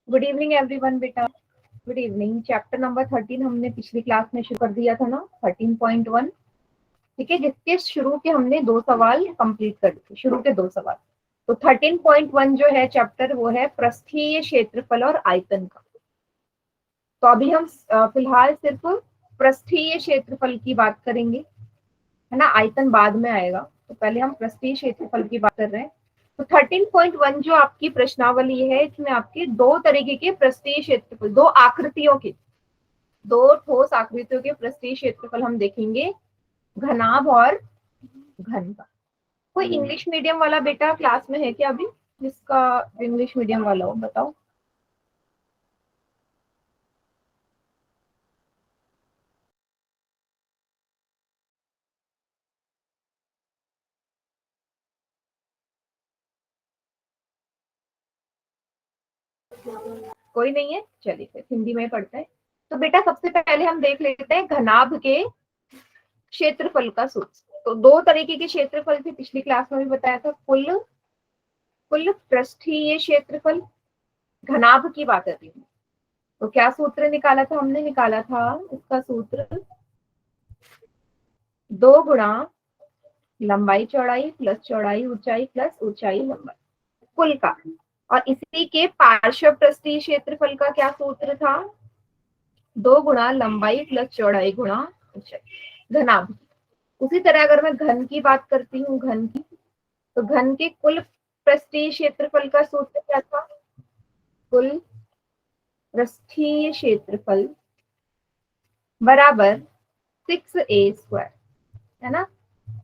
Good evening everyone बेटा। Good evening. Chapter number 13 हमने पिछली क्लास में शुरू कर दिया था ना, 13.1। ठीक है, जिसके शुरू के हमने 2 सवाल कंप्लीट कर दिए, शुरू के 2 सवाल। तो 13.1 जो है चैप्टर, वो है पृष्ठीय क्षेत्रफल और आयतन का। तो अभी हम फिलहाल सिर्फ पृष्ठीय क्षेत्रफल की बात करेंगे, है ना। आयतन बाद में आएगा, तो पहले हम पृष्ठीय क्षेत्रफल की बात कर रहे हैं। तो 13.1 जो आपकी प्रश्नावली है, इसमें आपके 2 तरीके के पृष्ठीय क्षेत्रफल, 2 आकृतियों के, 2 ठोस आकृतियों के पृष्ठीय क्षेत्रफल हम देखेंगे, घनाभ और घन का। कोई इंग्लिश मीडियम वाला बेटा क्लास में है क्या अभी? जिसका इंग्लिश मीडियम वाला हो बताओ। कोई नहीं है, चलिए फिर हिंदी में पढ़ते हैं। तो बेटा सबसे पहले हम देख लेते हैं घनाभ के क्षेत्रफल का सूत्र। तो 2 तरीके के क्षेत्रफल थे, पिछली क्लास में भी बताया था। कुल पृष्ठीय क्षेत्रफल, घनाभ की बात करती हूँ। तो क्या सूत्र निकाला था हमने? निकाला था इसका सूत्र 2 गुणा लंबाई चौड़ाई प्लस चौड़ाई ऊंचाई प्लस ऊंचाई लंबाई, कुल का। और इसी के पार्श्व पृष्ठीय क्षेत्रफल का क्या सूत्र था? 2 गुणा लंबाई प्लस चौड़ाई गुणा ऊंचाई, घनाभ। उसी तरह अगर मैं घन की बात करती हूँ, घन की, तो घन के कुल पृष्ठीय क्षेत्रफल का सूत्र क्या था? कुल पृष्ठीय क्षेत्रफल बराबर 6a², है ना।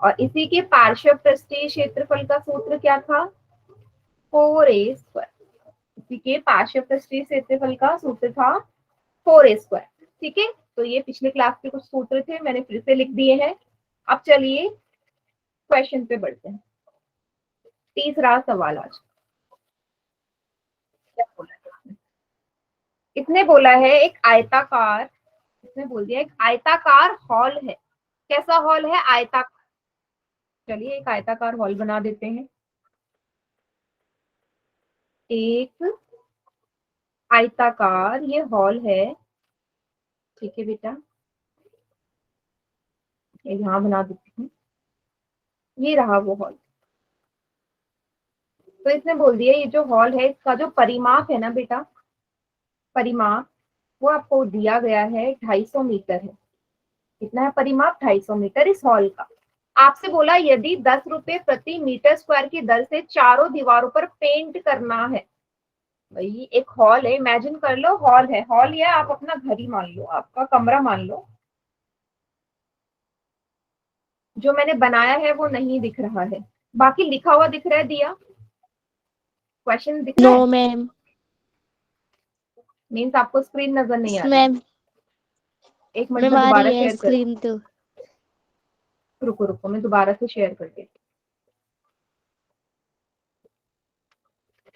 और इसी के पार्श्व पृष्ठीय क्षेत्रफल का सूत्र क्या था? 4a²। इसी के पार्श्व पृष्ठीय क्षेत्रफल का सूत्र था 4a²। ठीक है, तो ये पिछले क्लास के कुछ सूत्र थे, मैंने फिर से लिख दिए हैं। अब चलिए क्वेश्चन पे बढ़ते हैं। तीसरा सवाल आज क्या बोला है? इसने बोला है एक आयताकार, इसने बोल दिया एक आयताकार हॉल है। कैसा हॉल है? आयताकार। चलिए एक आयताकार हॉल बना देते हैं। एक आयताकार ये हॉल है, ठीक है बेटा, यहाँ बना देते हैं। ये रहा वो हॉल। तो इसने बोल दिया ये जो हॉल है, इसका जो परिमाप है ना बेटा, परिमाप वो आपको दिया गया है 250 मीटर है। कितना है परिमाप? 250 मीटर इस हॉल का। आपसे बोला यदि 10 रुपए प्रति मीटर स्क्वायर की दर से चारों दीवारों पर पेंट करना है। भाई एक हॉल है, इमेजिन कर लो हॉल है, हॉल या आप अपना घर ही मान लो, आपका कमरा मान लो। जो मैंने बनाया है वो नहीं दिख रहा है, बाकी लिखा हुआ दिख रहा है, दिया क्वेश्चन दिख रहा है। No ma'am. मीन्स आपको स्क्रीन नजर नहीं आ रही? मैम एक मिनट मैम में आ दोबारा रही है शेयर कर, स्क्रीन तो। रुको रुको मैं दोबारा से शेयर कर देती।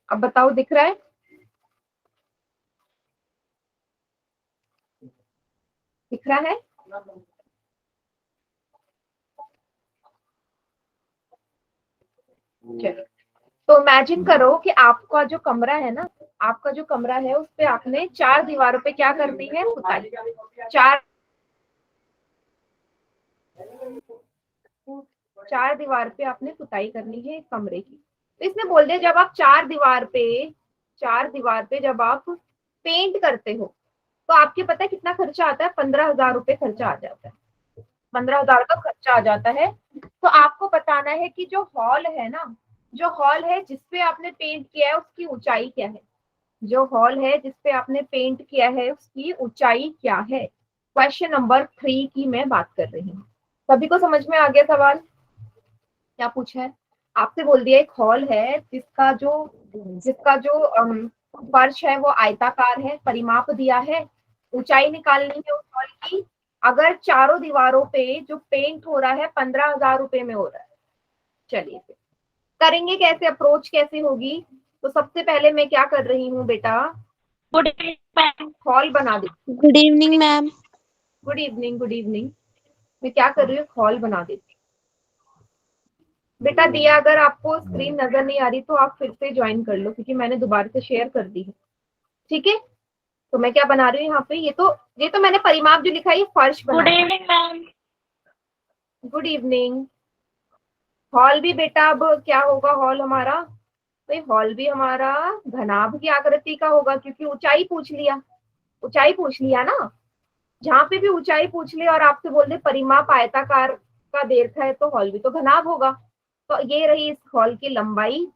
अब बताओ दिख रहा है? दिख रहा है? चलो, तो इमेजिन करो कि आपका जो कमरा है ना, आपका जो कमरा है उस पे आपने 4 दीवारों पे क्या कर दी है? पुताई। 4 दीवार पे आपने पुताई करनी है कमरे की। तो इसने बोल दिया जब आप 4 दीवार पे जब आप पेंट करते हो, तो आपके पता है कितना खर्चा आता है? 15,000 रुपए खर्चा आ जाता है। 15,000 का खर्चा आ जाता है। तो आपको बताना है कि जो हॉल है ना, जो हॉल है जिसपे आपने पेंट किया है उसकी ऊंचाई क्या है? जो हॉल है जिसपे आपने पेंट किया है उसकी ऊंचाई क्या है? क्वेश्चन नंबर 3 की मैं बात कर रही हूँ। सभी को समझ में आ गया सवाल? क्या पूछा है आपसे? बोल दिया एक हॉल है जिसका जो फर्श है वो आयताकार है, परिमाप दिया है, ऊंचाई निकालनी है उस हॉल की। अगर चारों दीवारों पे जो पेंट हो रहा है 15,000 रुपए में हो रहा है। चलिए फिर करेंगे कैसे, अप्रोच कैसे होगी? तो सबसे पहले मैं क्या कर रही हूँ बेटा, गुड इवनिंग हॉल बना देती गुड इवनिंग मैम। हूँ। Good evening, good evening. मैं क्या कर रही हूँ, हॉल बना देती हूँ बेटा। दिया अगर आपको स्क्रीन नजर नहीं आ रही तो आप फिर से ज्वाइन कर लो, क्योंकि मैंने दोबारा से शेयर कर दी है। ठीक है, तो मैं क्या बना रही हूँ यहाँ पे, ये तो मैंने परिमाप जो लिखा है ये फर्श गुड बना। Evening ma'am. Good evening. Hall भी बेटा अब क्या होगा, हॉल हमारा, भाई हॉल भी हमारा घनाभ की आकृति का होगा, क्योंकि ऊंचाई पूछ लिया, ऊंचाई पूछ लिया ना। जहां पे भी ऊंचाई पूछ ले और आपसे बोल दे परिमाप आयताकार का दीर्घ है, तो हॉल भी तो घनाभ होगा। तो ये रही इस हॉल की लंबाई,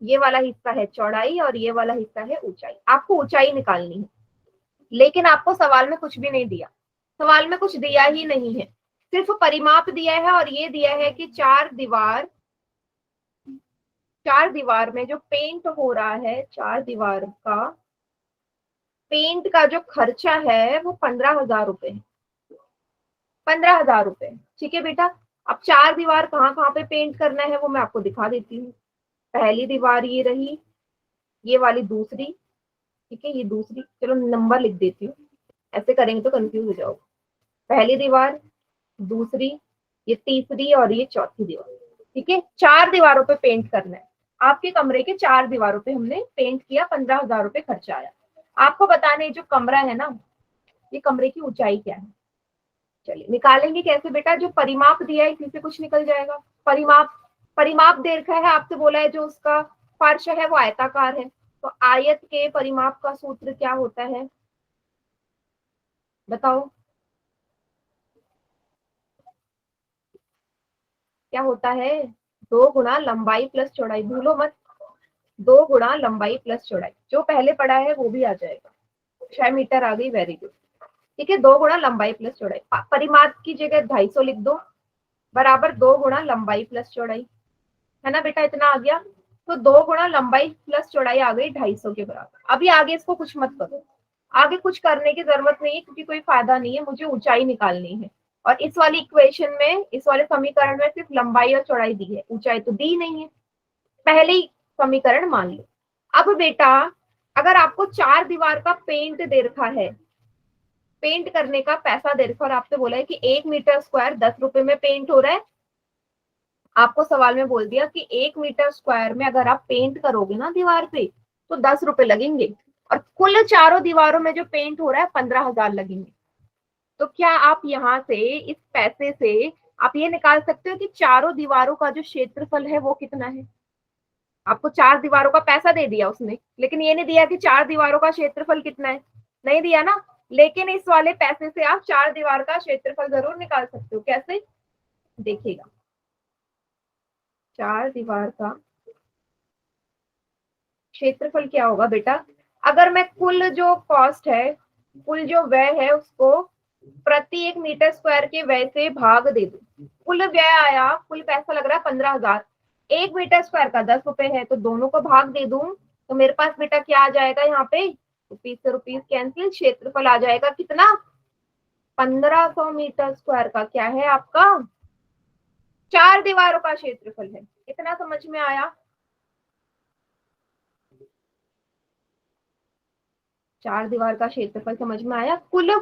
ये वाला हिस्सा है चौड़ाई और ये वाला हिस्सा है ऊंचाई। आपको ऊंचाई निकालनी है, लेकिन आपको सवाल में कुछ भी नहीं दिया, सवाल में कुछ दिया ही नहीं है, सिर्फ परिमाप दिया है और ये दिया है कि चार दीवार में जो पेंट हो रहा है, चार दीवार का पेंट का जो खर्चा है वो 15,000 रुपए है, 15,000 रुपए। ठीक है बेटा, अब चार दीवार कहाँ कहाँ पे पेंट करना है वो मैं आपको दिखा देती हूँ। पहली दीवार ये रही, ये वाली दूसरी, ठीक है ये दूसरी, चलो नंबर लिख देती हूँ, ऐसे करेंगे तो कंफ्यूज हो जाओगे। पहली दीवार, दूसरी, ये तीसरी और ये चौथी दीवार। ठीक है, चार दीवारों पे पेंट करना है। आपके कमरे के चार दीवारों पे हमने पेंट किया, 15,000 रुपए खर्चा आया। आपको बताने जो कमरा है ना, ये कमरे की ऊंचाई क्या है। चलिए निकालेंगे कैसे बेटा, जो परिमाप दिया है इसी से कुछ निकल जाएगा। परिमाप, परिमाप दीर्घ है, आपसे बोला है जो उसका फर्श है वो आयताकार है, तो आयत के परिमाप का सूत्र क्या होता है बताओ, क्या होता है, 2 गुणा लंबाई प्लस चौड़ाई, भूलो मत, 2 गुणा लंबाई प्लस चौड़ाई, जो पहले पढ़ा है वो भी आ जाएगा। 6 मीटर आ गई, वेरी गुड। ठीक है, 2 गुणा लंबाई प्लस चौड़ाई, परिमाप की जगह 250 लिख दो, बराबर 2 गुणा लंबाई प्लस चौड़ाई, है ना बेटा, इतना आ गया। तो 2 गुणा लंबाई प्लस चौड़ाई आ गई 250 के बराबर। अभी आगे इसको कुछ मत करो, आगे कुछ करने की जरूरत नहीं है, क्योंकि कोई फायदा नहीं है, मुझे ऊंचाई निकालनी है। और इस वाली इक्वेशन में, इस वाले समीकरण में सिर्फ लंबाई और चौड़ाई दी है, ऊंचाई तो दी नहीं है, पहले ही समीकरण मान लो। अब बेटा अगर आपको चार दीवार का पेंट दे रखा है, पेंट करने का पैसा दे रखा और आपसे बोला है कि 1 मीटर स्क्वायर 10 रुपए में पेंट हो रहा है, आपको सवाल में बोल दिया कि 1 मीटर स्क्वायर में अगर आप पेंट करोगे ना दीवार पे तो 10 रुपए लगेंगे, और कुल चारों दीवारों में जो पेंट हो रहा है 15,000 लगेंगे। तो क्या आप यहाँ से इस पैसे से आप ये निकाल सकते हो कि चारों दीवारों का जो क्षेत्रफल है वो कितना है। आपको चार दीवारों का पैसा दे दिया उसने, लेकिन ये नहीं दिया कि चार दीवारों का क्षेत्रफल कितना है, नहीं दिया ना। लेकिन इस वाले पैसे से आप चार दीवार का क्षेत्रफल जरूर निकाल सकते हो, कैसे देखिएगा। चार दीवार का क्षेत्रफल क्या होगा बेटा, अगर मैं कुल जो कॉस्ट है, कुल जो व्यय है उसको प्रति 1 मीटर स्क्वायर के व्यय से भाग दे दूं, कुल व्यय आया, कुल पैसा लग रहा है 15,000, 1 मीटर स्क्वायर का 10 रुपए है, तो दोनों को भाग दे दूं तो मेरे पास बेटा क्या आ जाएगा, यहाँ पे रुपीज से रुपीज कैंसिल, क्षेत्रफल आ जाएगा कितना, 1,500 मीटर स्क्वायर का क्या है आपका, चार दीवारों का क्षेत्रफल है। इतना समझ में आया, चार दीवार का क्षेत्रफल समझ में आया, कुल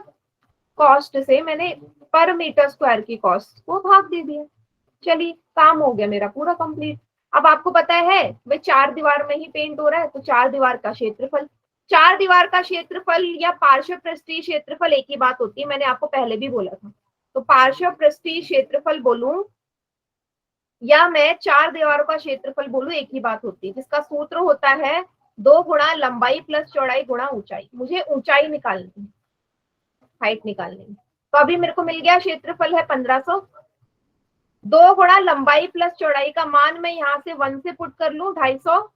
कॉस्ट से मैंने पर मीटर स्क्वायर की कॉस्ट को भाग दे दिया। चलिए काम हो गया मेरा पूरा कंप्लीट। अब आपको पता है भाई चार दीवार में ही पेंट हो रहा है, तो चार दीवार का क्षेत्रफल, चार दीवार का क्षेत्रफल या पार्श्व पृष्ठीय क्षेत्रफल एक ही बात होती है, मैंने आपको पहले भी बोला था। तो पार्श्व पृष्ठीय क्षेत्रफल बोलूं या मैं चार दीवारों का क्षेत्रफल बोलूं, एक ही बात होती है, जिसका सूत्र होता है 2 गुणा लंबाई प्लस चौड़ाई गुणा ऊंचाई। मुझे ऊंचाई निकालनी है, हाइट निकालनी है, तो अभी मेरे को मिल गया क्षेत्रफल है 1500, 2 गुणा लंबाई प्लस चौड़ाई का मान मैं यहाँ से 1 से पुट कर लूं 250,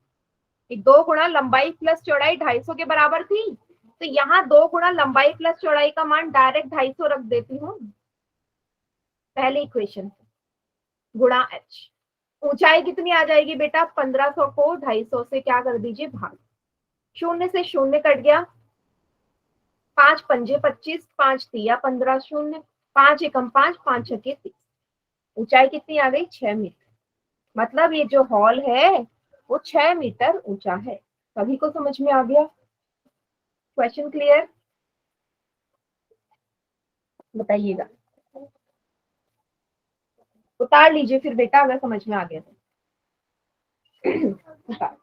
2 गुणा लंबाई प्लस चौड़ाई 250 के बराबर थी, तो यहाँ 2 गुणा लंबाई प्लस चौड़ाई का मान डायरेक्ट 250 रख देती हूँ पहले इक्वेशन से, गुणा h। ऊंचाई कितनी आ जाएगी बेटा, 1500 को 250 से क्या कर दीजिए भाग, शून्य से शून्य कट गया, 5 पंजे 25, 5 तिया 15, शून्य, 5 एकम 5, 5 छके 30। ऊंचाई कितनी आ गई, 6 मीटर। मतलब ये जो हॉल है वो 6 मीटर ऊंचा है। सभी को समझ में आ गया, क्वेश्चन क्लियर, बताइएगा, उतार लीजिए फिर बेटा अगर समझ में आ गया तो। उतार।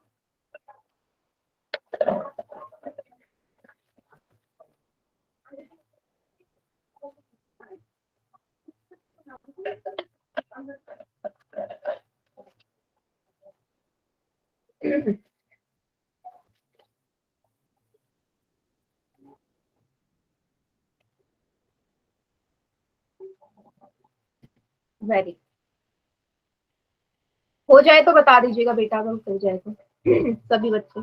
वेरी, हो जाए तो बता दीजिएगा बेटा, अगर हो जाए तो सभी बच्चे।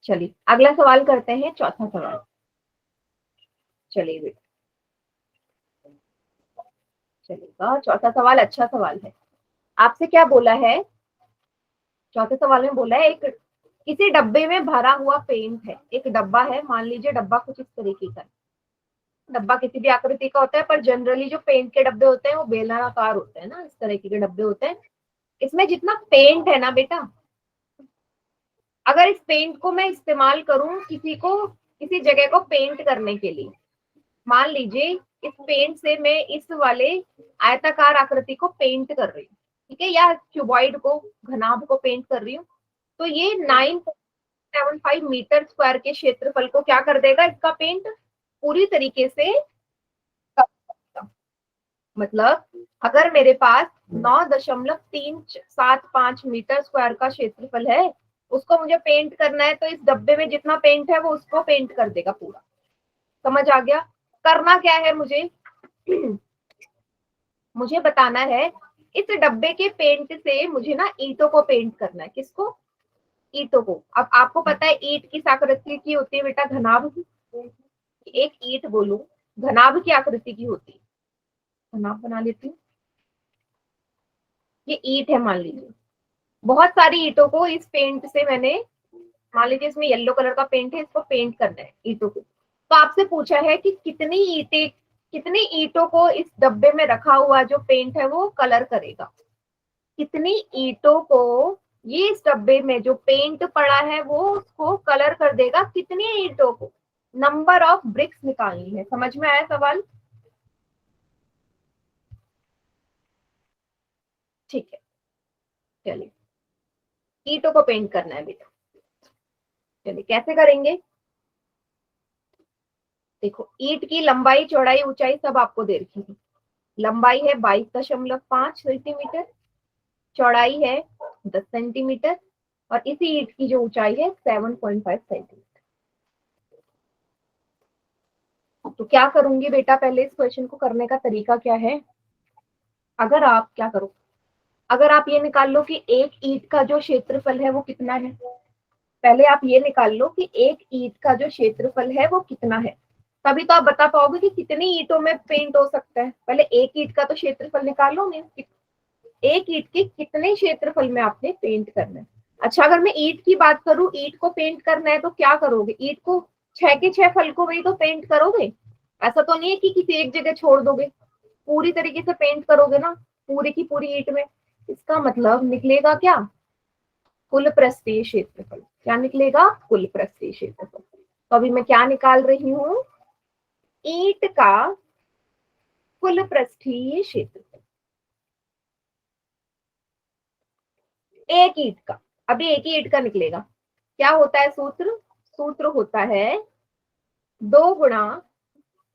चलिए अगला सवाल करते हैं, चौथा सवाल। चलिए बेटा, चलिएगा, चौथा सवाल अच्छा सवाल है। आपसे क्या बोला है, चौथे सवाल में बोला है, एक किसी डब्बे में भरा हुआ पेंट है। एक डब्बा है, मान लीजिए डब्बा कुछ इस तरीके का है। डब्बा किसी भी आकृति का होता है, पर जनरली जो पेंट के डब्बे होते हैं वो बेलनाकार होते हैं ना, इस तरीके के डब्बे होते हैं। इसमें जितना पेंट है ना बेटा, अगर इस पेंट को मैं इस्तेमाल करूं किसी जगह को पेंट करने के लिए, मान लीजिए इस पेंट से मैं इस वाले आयताकार आकृति को पेंट कर रही हूँ, ठीक है, या क्यूबॉइड को, घनाभ को पेंट कर रही हूँ, तो ये 9.75 मीटर स्क्वायर के क्षेत्रफल को क्या कर देगा, इसका पेंट पूरी तरीके से कर देगा। मतलब अगर मेरे पास 9.375 मीटर स्क्वायर का क्षेत्रफल है, उसको मुझे पेंट करना है, तो इस डब्बे में जितना पेंट है वो उसको पेंट कर देगा पूरा। समझ आ गया? करना क्या है मुझे, मुझे बताना है इस डब्बे के पेंट से मुझे ना ईंटों को पेंट करना है। किसको? ईंटों को। अब आपको पता है ईंट किस आकृति की होती है बेटा, घनाभ की। एक ईंट बोलूं, घनाभ की आकृति की होती है। घनाभ बना लेती हूँ, ये ईंट है मान लीजिए। बहुत सारी ईंटों को इस पेंट से मैंने, मान लीजिए इसमें येलो कलर का पेंट है, इसको पेंट करना है ईंटों को। तो आपसे पूछा है कि कितनी ईंटों को इस डब्बे में रखा हुआ जो पेंट है वो कलर करेगा। कितनी ईंटों को ये इस डब्बे में जो पेंट पड़ा है वो उसको कलर कर देगा, कितनी ईंटों को। नंबर ऑफ ब्रिक्स निकालनी है। समझ में आया सवाल? ठीक है, चलिए ईंटों को पेंट करना है बेटा। चलिए कैसे करेंगे, देखो ईंट की लंबाई चौड़ाई ऊंचाई सब आपको दे रखी है। लंबाई है 22.5 सेंटीमीटर, चौड़ाई है 10 सेंटीमीटर, और इसी ईंट की जो ऊंचाई है 7.5 सेंटीमीटर। तो क्या करूंगी बेटा, पहले इस क्वेश्चन को करने का तरीका क्या है, अगर आप क्या करो, अगर आप ये निकाल लो कि एक ईंट का जो क्षेत्रफल है वो कितना है। पहले आप ये निकाल लो कि एक ईंट का जो क्षेत्रफल है वो कितना है, तभी तो आप बता पाओगे कि कितनी ईंटों में पेंट हो सकता है। पहले एक ईंट का तो क्षेत्रफल निकाल लो, एक ईंट के कितने क्षेत्रफल में आपने पेंट करना है। अच्छा अगर मैं ईंट की बात करूं, ईंट को पेंट करना है तो क्या करोगे, ईंट को 6 के 6 फलकों में ही तो पेंट करोगे। ऐसा तो नहीं है कि किसी एक जगह छोड़ दोगे, पूरी तरीके से पेंट करोगे ना, पूरी की पूरी ईंट में। इसका मतलब निकलेगा क्या, कुल पृष्ठीय क्षेत्रफल। क्या निकलेगा, कुल पृष्ठीय क्षेत्रफल। तो अभी मैं क्या निकाल रही हूँ, ईंट का कुल पृष्ठीय क्षेत्रफल, एक ईंट का। अभी एक ही ईंट का निकलेगा। क्या होता है सूत्र, सूत्र होता है 2 गुणा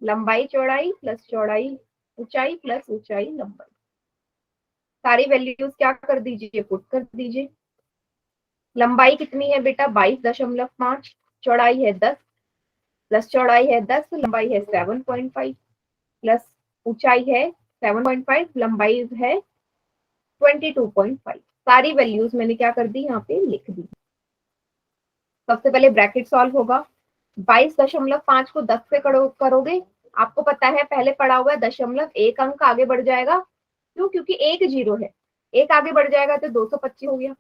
लंबाई चौड़ाई प्लस चौड़ाई ऊंचाई प्लस ऊंचाई लंबाई। सारी वैल्यूज क्या कर दीजिए, पुट कर दीजिए। लंबाई कितनी है बेटा, 22.5, चौड़ाई है 10, प्लस चौड़ाई है 10, लंबाई है 7.5, प्लस ऊंचाई है 7.5, लंबाई है 22.5। सारी वैल्यूज मैंने क्या कर दी, यहाँ पे लिख दी। सबसे पहले ब्रैकेट सॉल्व होगा, 22.5 को 10 से करोगे, आपको पता है पहले पड़ा हुआ है दशमलव, एक अंक आगे बढ़ जाएगा। क्यों, क्योंकि एक जीरो है, एक आगे बढ़ जाएगा तो 225 हो गया।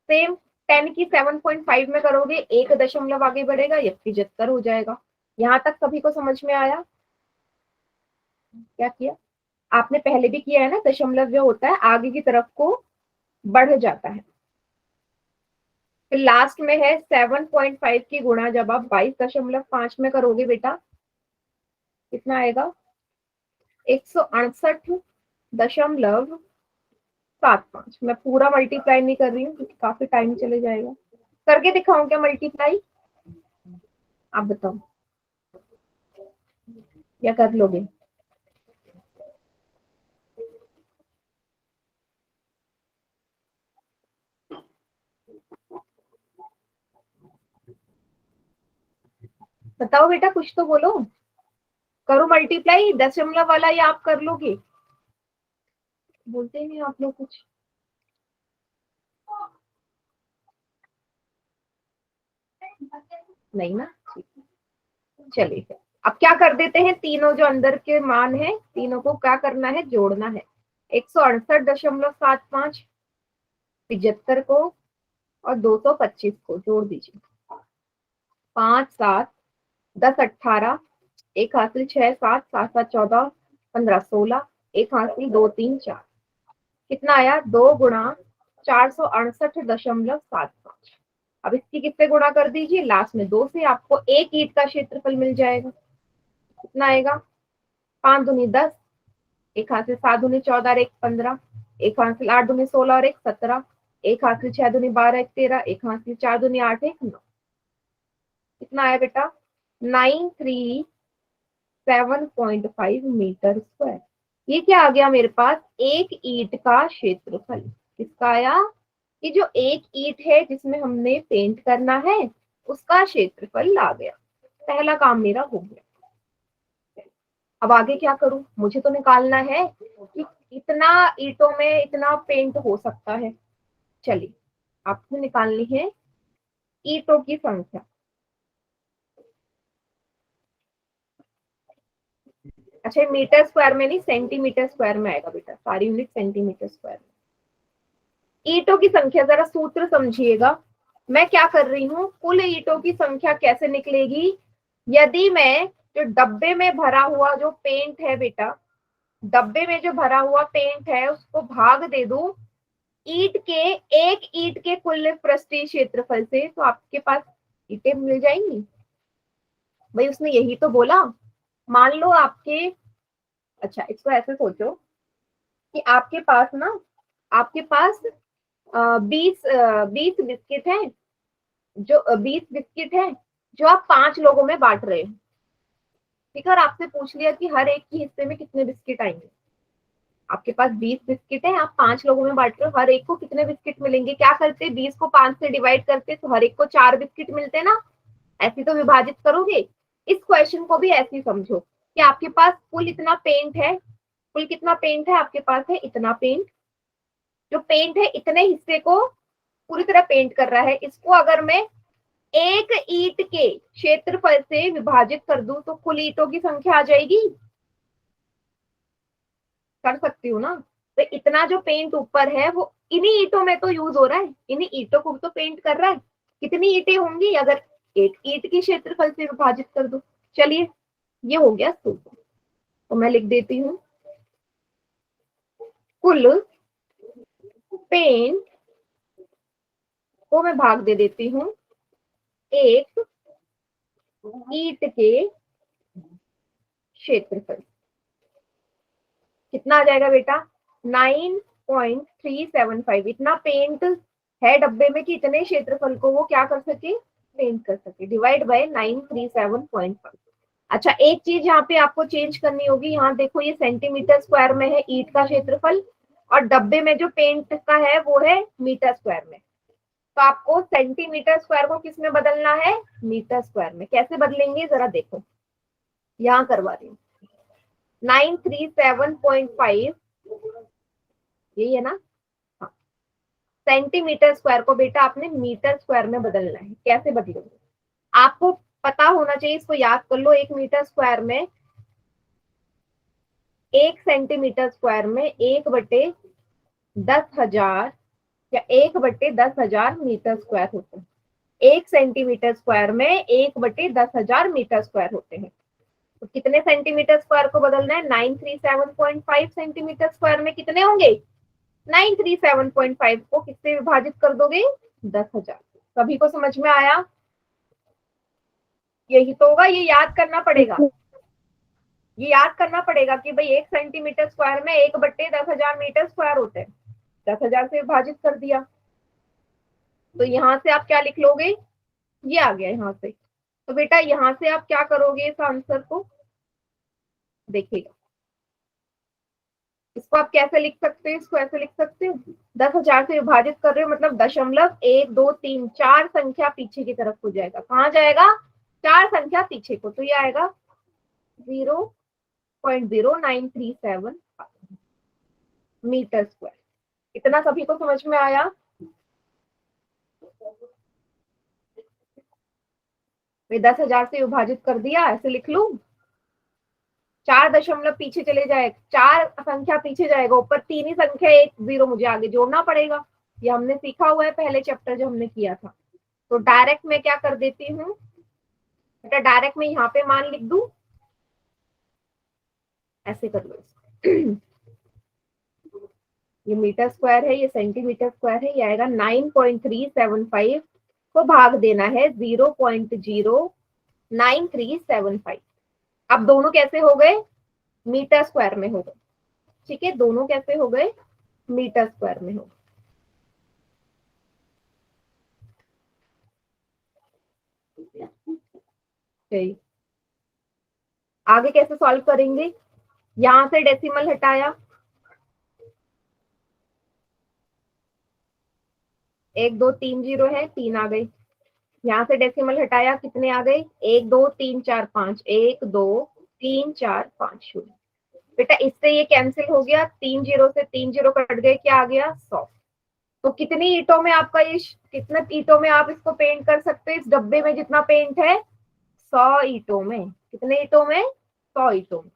सेम 10 की 7.5 में करोगे, एक दशमलव आगे बढ़ेगा, ये 75 हो जाएगा। यहाँ तक सभी को समझ में आया? क्या किया आपने, पहले भी किया है ना, दशमलव जो होता है आगे की तरफ को बढ़ जाता है। फिर लास्ट में है 7.5 की गुणा जब आप 22.5 में करोगे बेटा, कितना आएगा? 168.75। मैं पूरा मल्टीप्लाई नहीं कर रही हूँ क्योंकि काफी टाइम चले जाएगा। करके दिखाऊं क्या मल्टीप्लाई? आप बताओ, या कर लोगे? बताओ बेटा, कुछ तो बोलो। करो मल्टीप्लाई, दशमलव वाला, या आप कर लोगे? बोलते ही नहीं आप लोग कुछ। नहीं ना, चलिए फिर। अब क्या कर देते हैं, तीनों जो अंदर के मान है तीनों को क्या करना है, जोड़ना है। 168.75, 75 को और 225 को जोड़ दीजिए। 5 7 10 18, एक हासिल 6 7 7 7 14 15 16, एक हासिल 2 3 4। कितना आया? 2 गुणा 468.75। अब इसकी किससे गुणा कर दीजिए, लास्ट में 2 से, आपको एक ईंट का क्षेत्रफल मिल जाएगा। कितना आएगा? 5 दूनी 10, एक हाथ से 7 दूनी 14 और एक 15, एक हाथ से 8 दूनी 16 और एक 17, एक हाथ से 6 दूनी 12 एक 13, एक हाथ से 4 दूनी 8 एक 9। कितना आया बेटा? 937.5 मीटर स्क्वायर। ये क्या आ गया मेरे पास? एक ईंट का क्षेत्रफल। किसका आया? कि जो एक ईंट है जिसमें हमने पेंट करना है उसका क्षेत्रफल आ गया। पहला काम मेरा हो गया। अब आगे क्या करूं? मुझे तो निकालना है कि इतना ईंटों में इतना पेंट हो सकता है। चलिए, आपको निकालनी है ईंटों की संख्या। अच्छा, मीटर स्क्वायर में नहीं, सेंटीमीटर स्क्वायर में आएगा बेटा, सारी यूनिट सेंटीमीटर स्क्वायर में। ईंटों की संख्या, जरा सूत्र समझिएगा। मैं क्या कर रही हूँ, कुल ईंटों की संख्या कैसे निकलेगी? यदि मैं जो डब्बे में भरा हुआ जो पेंट है बेटा, डब्बे में जो भरा हुआ पेंट है उसको भाग दे दूं ईंट के, एक ईंट के कुल पृष्ठीय क्षेत्रफल से, तो आपके पास ईंटें मिल जाएंगी। भाई उसने यही तो बोला। मान लो आपके, अच्छा इसको ऐसे सोचो कि आपके पास ना, आपके पास 20 बिस्किट है, जो 20 बिस्किट है जो आप 5 लोगों में बांट रहे हो। ठीक है, और आपसे पूछ लिया कि हर एक के हिस्से में कितने बिस्किट आएंगे। आपके पास 20 बिस्किट है, आप 5 लोगों में बांट रहे हो, हर एक को कितने बिस्किट मिलेंगे? क्या करते, 20 को 5 से डिवाइड करते तो हर एक को 4 बिस्किट मिलते ना। ऐसे तो विभाजित करोगे। इस क्वेश्चन को भी ऐसे ही समझो कि आपके पास कुल इतना पेंट है, कुल कितना पेंट है आपके पास? है इतना पेंट। जो पेंट है इतने हिस्से को पूरी तरह पेंट कर रहा है। इसको अगर मैं एक ईंट के क्षेत्रफल से विभाजित कर दूं तो कुल ईंटों की संख्या आ जाएगी। कर सकती हूँ ना। तो इतना जो पेंट ऊपर है वो इन्हीं ईंटों में तो यूज हो रहा है, इन्हीं ईंटों को तो पेंट कर रहा है। कितनी ईंटें होंगी अगर एक ईंट की क्षेत्रफल से विभाजित कर दो? चलिए, ये हो गया सूत्र। तो मैं लिख देती हूँ, कुल पेंट को मैं भाग दे देती हूँ एक ईंट के क्षेत्रफल। कितना आ जाएगा बेटा? 9.375। इतना पेंट है डब्बे में कि इतने क्षेत्रफल को वो क्या कर सके, पेंट कर सके, डिवाइड बाय 937.5। अच्छा, एक चीज यहाँ पे आपको चेंज करनी होगी। यहाँ देखो, ये सेंटीमीटर स्क्वायर में है ईंट का क्षेत्रफल, और डब्बे में जो पेंट का है वो है मीटर स्क्वायर में। तो आपको सेंटीमीटर स्क्वायर को किस में बदलना है? मीटर स्क्वायर में। कैसे बदलेंगे जरा देखो, यहाँ करवा रही हूँ। 937.5, यही है ना? हाँ। सेंटीमीटर स्क्वायर को बेटा आपने मीटर स्क्वायर में बदलना है। कैसे बदलोगे? आपको पता होना चाहिए, इसको याद कर लो। एक मीटर स्क्वायर में, एक सेंटीमीटर स्क्वायर में 1/10,000 या 1/10,000 मीटर स्क्वायर होते हैं। एक सेंटीमीटर स्क्वायर में 1/10,000 मीटर स्क्वायर होते हैं। तो कितने सेंटीमीटर स्क्वायर को बदलना है? 937.5 सेंटीमीटर स्क्वायर में कितने होंगे? 937.5 को किससे विभाजित कर दोगे? 10,000। सभी को समझ में आया? यही तो होगा, ये याद करना पड़ेगा, ये याद करना पड़ेगा कि भाई 1 सेंटीमीटर स्क्वायर में 1/10,000 मीटर स्क्वायर होते हैं। 10,000 से विभाजित कर दिया, तो यहाँ से आप क्या लिख लोगे, ये आ गया यहाँ से। तो बेटा यहाँ से आप क्या करोगे, इस आंसर को देखिएगा, इसको आप कैसे लिख सकते हो, इसको ऐसे लिख सकते हो, 10,000 से विभाजित कर रहे हो मतलब 0.1 2 3 4 संख्या पीछे की तरफ हो जाएगा। कहाँ जाएगा, 4 संख्या पीछे को, तो ये आएगा 0.0937 मीटर स्क्वायर। इतना सभी को समझ में आया? मैं 10,000 से विभाजित कर दिया, ऐसे लिख लू, 4 दशमलव पीछे चले जाए, 4 संख्या पीछे जाएगा, ऊपर 3 ही संख्या, 1 0 मुझे आगे जोड़ना पड़ेगा। ये हमने सीखा हुआ है पहले चैप्टर जो हमने किया था। तो डायरेक्ट मैं क्या कर देती हूँ बेटा, डायरेक्ट मैं यहाँ पे मान लिख दूं, ऐसे कर लो। ये मीटर स्क्वायर है, ये सेंटीमीटर स्क्वायर है, ये आएगा 9.375 को भाग देना है 0.09375। अब दोनों कैसे हो गए, मीटर स्क्वायर में हो गए। ठीक है, दोनों कैसे हो गए, मीटर स्क्वायर में हो गए। आगे कैसे सॉल्व करेंगे, यहां से डेसिमल हटाया, 1 2 3 0 है, 3 आ गई। यहाँ से डेसिमल हटाया, कितने आ गए, 1 2 3 4 5, 1 2 3 4 5 0। बेटा इससे ये कैंसिल हो गया, 3 0 से 3 0 कट गए, क्या आ गया, 100। तो कितनी ईंटों में आपका ये, कितने ईंटों में आप इसको पेंट कर सकते हो, इस डब्बे में जितना पेंट है, 100 ईंटों में। कितने ईंटों में, 100 ईंटों में।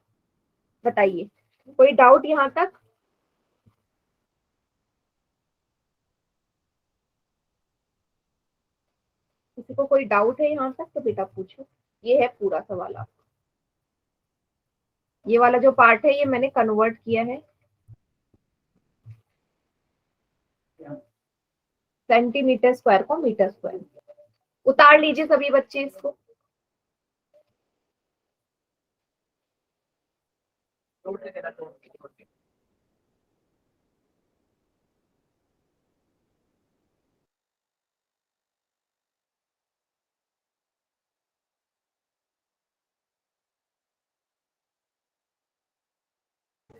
बताइए, कोई डाउट यहाँ तक? किसी को कोई डाउट है यहाँ तक तो बेटा पूछो। ये है पूरा सवाल आपका, ये वाला जो पार्ट है ये मैंने कन्वर्ट किया है सेंटीमीटर स्क्वायर को मीटर स्क्वायर। उतार लीजिए सभी बच्चे इसको।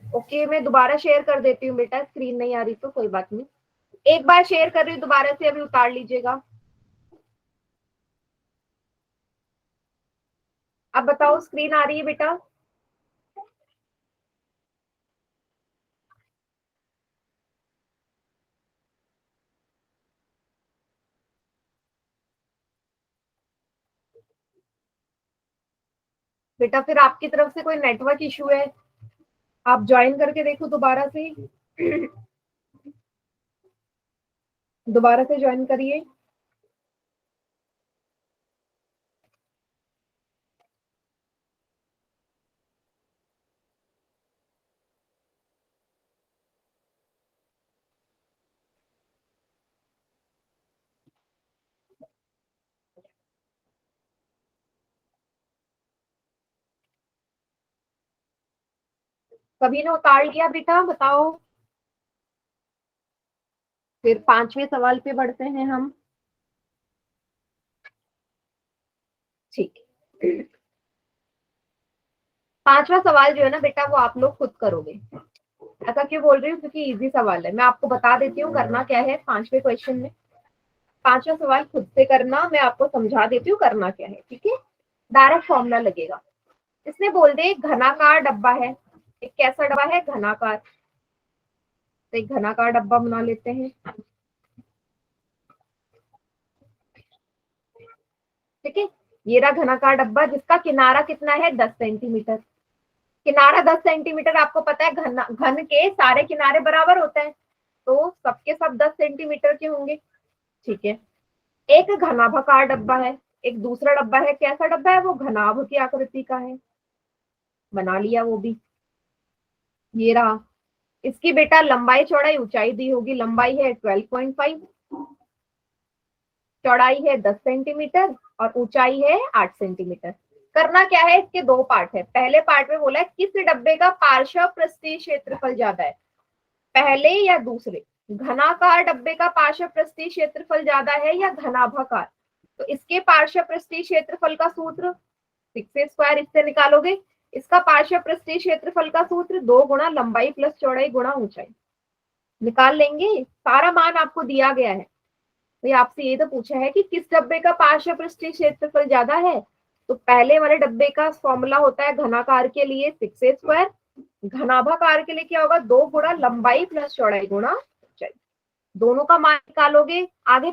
ओके, मैं दोबारा शेयर कर देती हूँ बेटा, स्क्रीन नहीं आ रही तो कोई बात नहीं, एक बार शेयर कर रही हूँ दोबारा से, अभी उतार लीजिएगा। अब बताओ, स्क्रीन आ रही है बेटा? बेटा फिर आपकी तरफ से कोई नेटवर्क इशू है, आप ज्वाइन करके देखो दोबारा से। दोबारा से ज्वाइन करिए। सभी ने उतार लिया बेटा, बताओ। फिर 5वें सवाल पे बढ़ते हैं हम। ठीक है, 5वां सवाल जो है ना बेटा, वो आप लोग खुद करोगे। ऐसा क्यों बोल रही हूँ, क्योंकि इजी सवाल है। मैं आपको बता देती हूँ करना क्या है 5वें क्वेश्चन में। 5वां सवाल खुद से करना, मैं आपको समझा देती हूँ करना क्या है। ठीक है, डायरेक्ट फॉर्मूला लगेगा। इसने बोल दे घनाकार डब्बा है, एक कैसा डब्बा है, घनाकार। तो एक घनाकार डब्बा बना लेते हैं। ठीक है, ये रहा घनाकार डब्बा, जिसका किनारा कितना है, 10 सेंटीमीटर। किनारा 10 सेंटीमीटर, आपको पता है घन के सारे किनारे बराबर होते हैं, तो सबके सब 10 सेंटीमीटर के होंगे। ठीक है, एक घनाभाकार डब्बा है, एक दूसरा डब्बा है, कैसा डब्बा है, वो घनाभ की आकृति का है। बना लिया वो भी, ये रहा। इसकी बेटा लंबाई चौड़ाई ऊंचाई दी होगी, लंबाई है 12.5, चौड़ाई है 10 सेंटीमीटर और ऊंचाई है 8 सेंटीमीटर। करना क्या है, इसके दो पार्ट है। पहले पार्ट में बोला है किस डब्बे का पार्श्व पृष्ठीय क्षेत्रफल ज्यादा है, पहले या दूसरे। घनाकार डब्बे का पार्श्व पृष्ठीय क्षेत्रफल ज्यादा है या घनाभाकार, तो इसके पार्श्व पृष्ठीय क्षेत्रफल का सूत्र 6a² इससे निकालोगे। इसका पार्श्व पृष्ठीय क्षेत्रफल का सूत्र 2 गुणा लंबाई प्लस चौड़ाई गुणा ऊंचाई, निकाल लेंगे। सारा मान आपको दिया गया है। तो आपसे ये तो पूछा है कि किस डब्बे का पार्श्व पृष्ठीय क्षेत्रफल ज्यादा है, तो पहले वाले डब्बे का फॉर्मूला होता है घनाकार के लिए 6a², घनाभाकार के लिए क्या होगा 2 गुणा लंबाई प्लस चौड़ाई गुणा ऊंचाई। दोनों का मान निकालोगे। आगे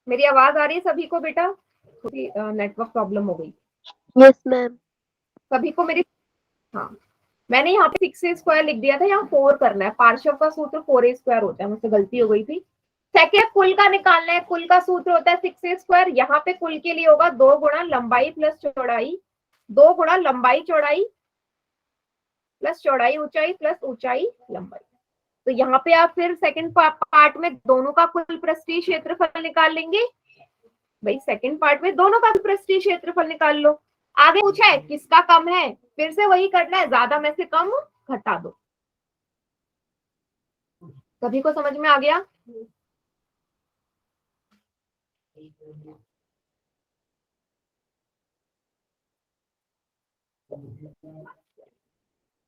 मेरी आवाज आ रही है सभी को बेटा? थोड़ी नेटवर्क प्रॉब्लम हो गई। Yes ma'am. सभी को मेरी, हाँ मैंने यहाँ पे 6a² लिख दिया था, यहाँ 4 करना है। पार्श्व का सूत्र 4a² होता है, मुझसे गलती हो गई थी। सेकेंड कुल का निकालना है, कुल का सूत्र होता है 6a²। यहाँ पे कुल के लिए होगा 2 गुणा लंबाई प्लस चौड़ाई, 2 गुणा लंबाई चौड़ाई प्लस चौड़ाई ऊंचाई प्लस ऊंचाई लंबाई। तो यहाँ पे आप फिर सेकंड पार्ट में दोनों का कुल पृष्ठीय क्षेत्रफल निकाल लेंगे। भाई सेकंड पार्ट में दोनों का पृष्ठीय क्षेत्रफल निकाल लो। आगे पूछा है किसका कम है, फिर से वही करना है, ज्यादा में से कम घटा दो। सभी को समझ में आ गया?